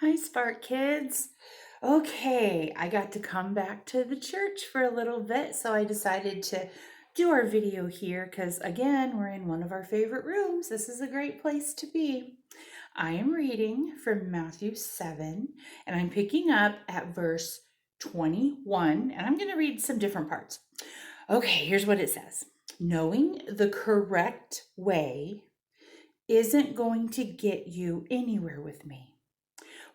Hi, Spark Kids. Okay, I got to come back to the church for a little bit, so I decided to do our video here because, again, we're in one of our favorite rooms. This is a great place to be. I am reading from Matthew 7, and I'm picking up at verse 21, and I'm going to read some different parts. Okay, here's what it says. Knowing the correct way isn't going to get you anywhere with me.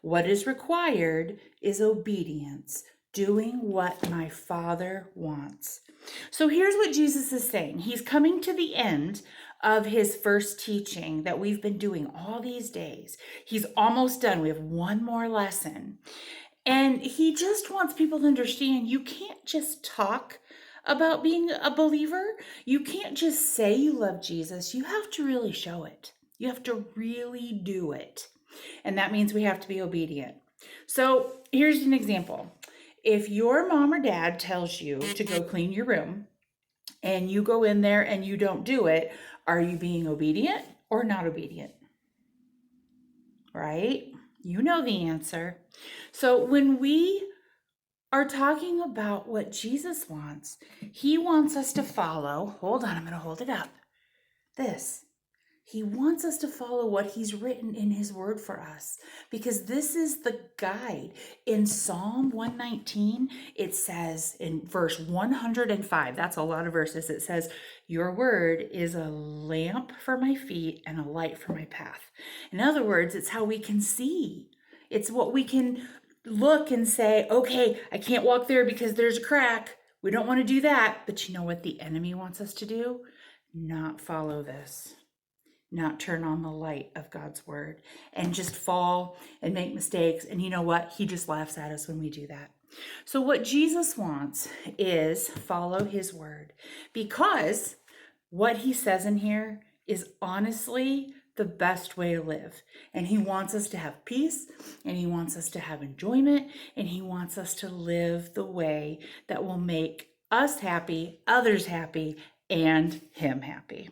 What is required is obedience, doing what my Father wants. So here's what Jesus is saying. He's coming to the end of his first teaching that we've been doing all these days. He's almost done. We have one more lesson. And he just wants people to understand you can't just talk about being a believer. You can't just say you love Jesus. You have to really show it. You have to really do it. And that means we have to be obedient. So here's an example. If your mom or dad tells you to go clean your room and you go in there and you don't do it, are you being obedient or not obedient? Right? You know the answer. So when we are talking about what Jesus wants, he wants us to follow. Hold on, I'm going to hold it up. This. He wants us to follow what he's written in his word for us because this is the guide. In Psalm 119, it says in verse 105, that's a lot of verses, it says, your word is a lamp for my feet and a light for my path. In other words, it's how we can see. It's what we can look and say, okay, I can't walk there because there's a crack. We don't want to do that. But you know what the enemy wants us to do? Not follow this. Not turn on the light of God's word and just fall and make mistakes. And you know what? He just laughs at us when we do that. So what Jesus wants is follow his word because what he says in here is honestly the best way to live. And he wants us to have peace and he wants us to have enjoyment and he wants us to live the way that will make us happy, others happy, and him happy.